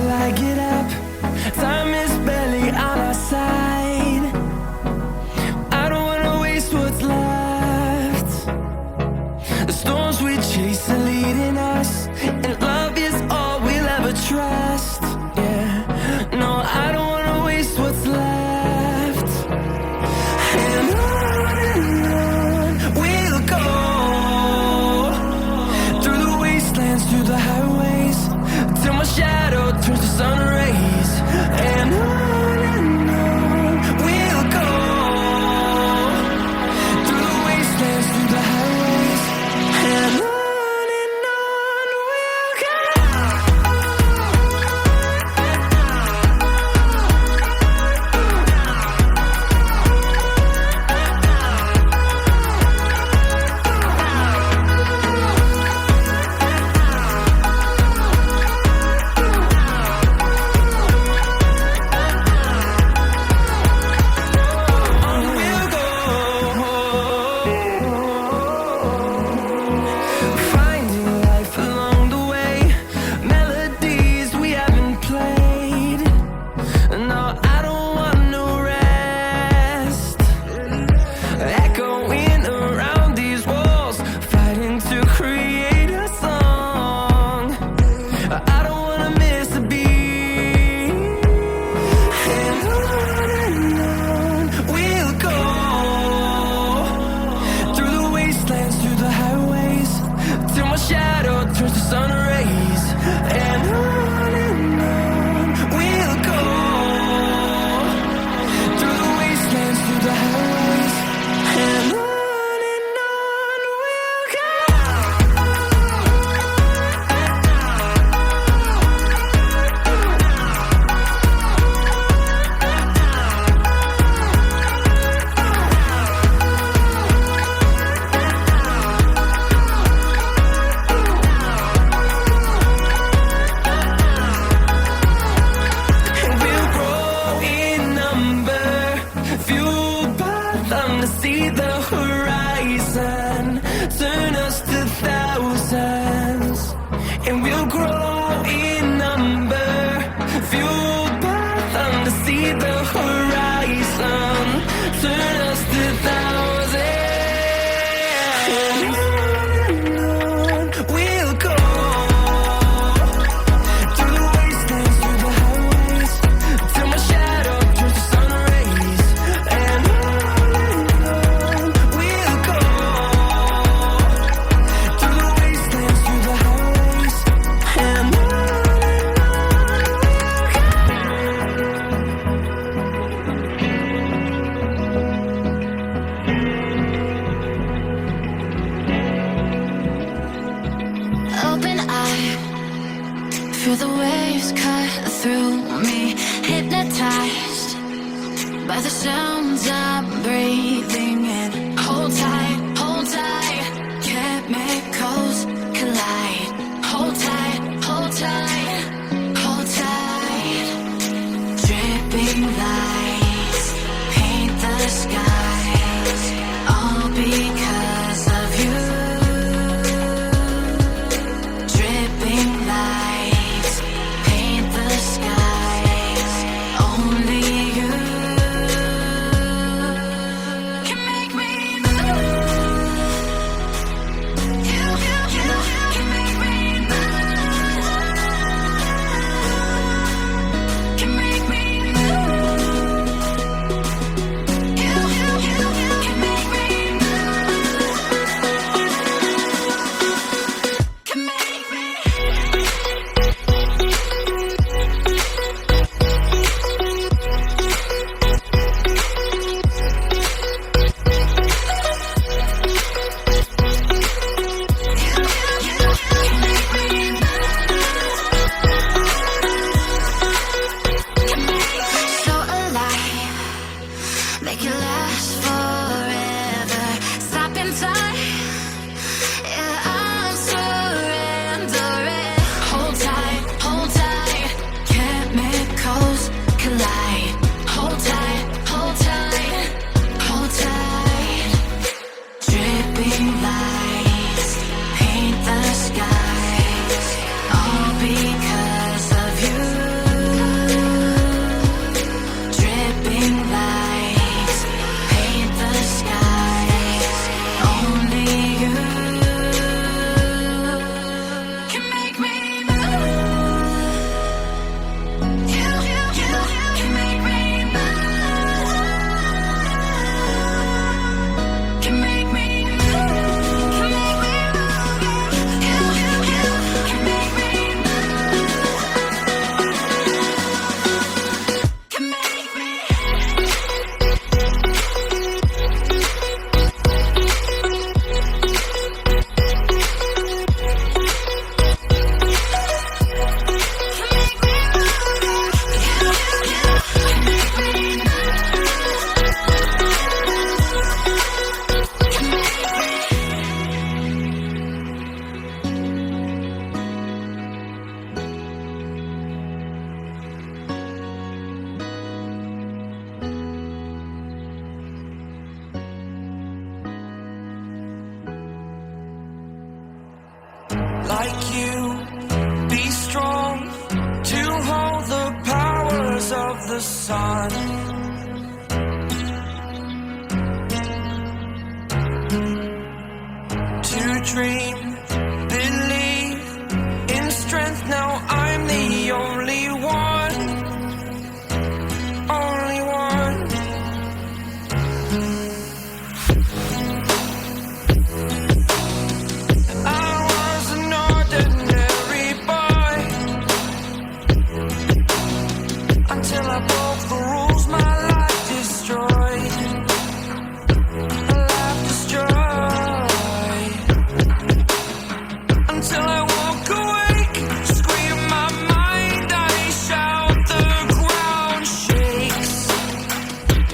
I get up. Time is barely on our side. I don't wanna waste what's left. The storms we chase are leading us, and love is all we'll ever trust. Yeah, no, I don't wanna waste what's left. And on we'll go, through the wastelands, through the highways, till my shadow turns to sun rays. And on we'll go, through the wastelands, through the highways, and on we'll go. Finding life along the way, melodies we haven't played. No, I don't want no rest. Echoing around these walls, fighting to create a song. I don't wanna miss a beat. And on we'll go, through the wastelands, through the highways, till my shadow turns to sun rays. And on we'll go, through the wastelands, through the highways, and on we'll go. And we'll grow in number, fueled by them to see the horizon, turn us to thousands. And we'll grow in number, fueled by them to see the horizon, turn us to thousands. And on we'll go, through the wastelands, through the highways, till my shadow turns to sun rays. And on we'll go, through the wastelands, through the highways, and on Open eye, feel the waves cut through me, hypnotized by the sounds I'm breathing in. Hold tight, chemicals collide. Hold tight, hold tight, hold tight. Dripping lights paint the skies, all because of you. Dripping lights paint the skies, only you can make me move. You can make me move. Can make me move. like you. Be strong to hold the powers of the sun. To dream, believe in strength. Now I'm the only one, only one. I was an ordinary boy until I broke the rules. My life destroyed, my life destroyed. Until I walk awake, scream my mind, I shout, the ground shakes.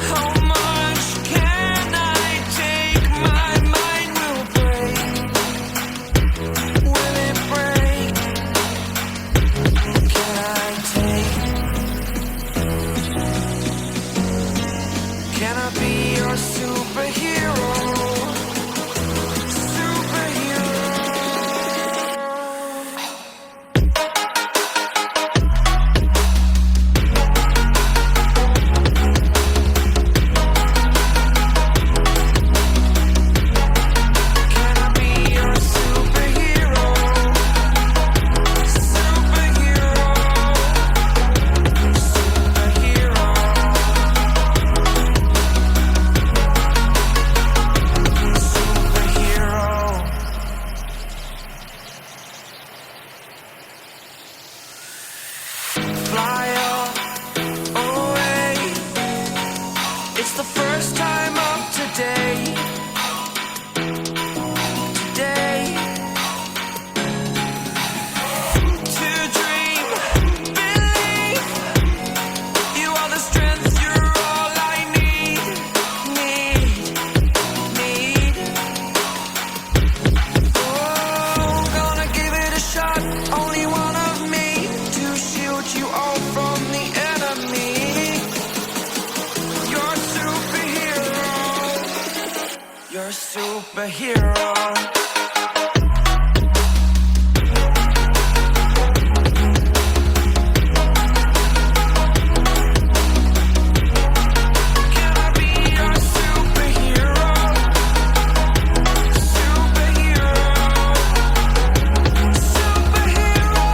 How much can I take? My mind will break. Will it break? Can I take? Can I be your superhero? Superhero. Can I be your superhero? Superhero. Superhero. Superhero. Fly away. It's the first time of today. Today. To dream, believe. You are the strength, you're all I need. Need. Oh, gonna give it a shot. Only one of me to shield you all from the enemy. You're a superhero. You're a superhero. Can I be your superhero? Superhero. Superhero.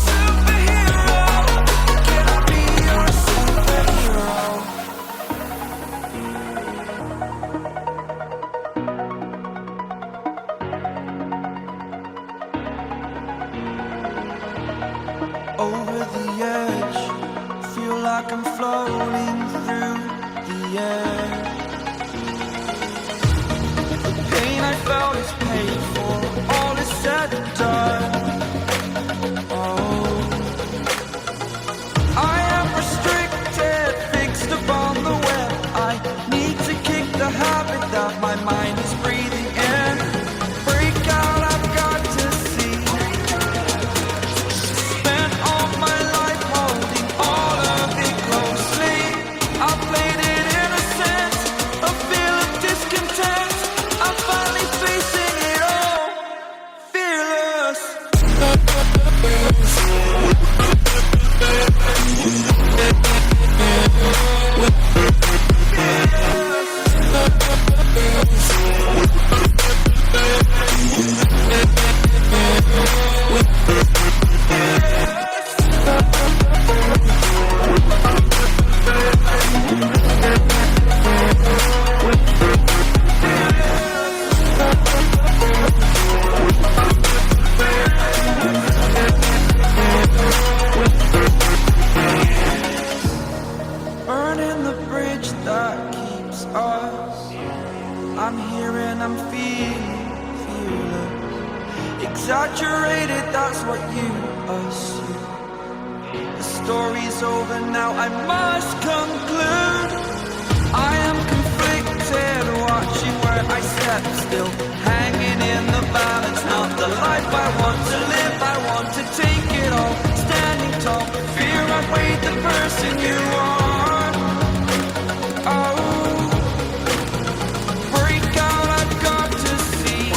Superhero. Can I be your superhero? Over the edge, feel like I'm floating through the air. The pain I felt is paid for, all is said and done. Oh, I am restricted, fixed upon the web. I need to kick the habit that my mind is breathing in. Break out, I've got to see. Spent all my life holding all of it closely. I played it innocent, a feel of discontent. I'm finally facing it all, fearless. Burning the bridge that keeps us. I'm here and I'm feeling fearless. Exaggerated, that's what you assume. The story's over now, I must conclude. I am conflicted, watching where I step still, hanging in the balance. Not the life I want to live, I want to take it all. Standing tall, fear outweighed the person you are. Oh, break out, I've got to see.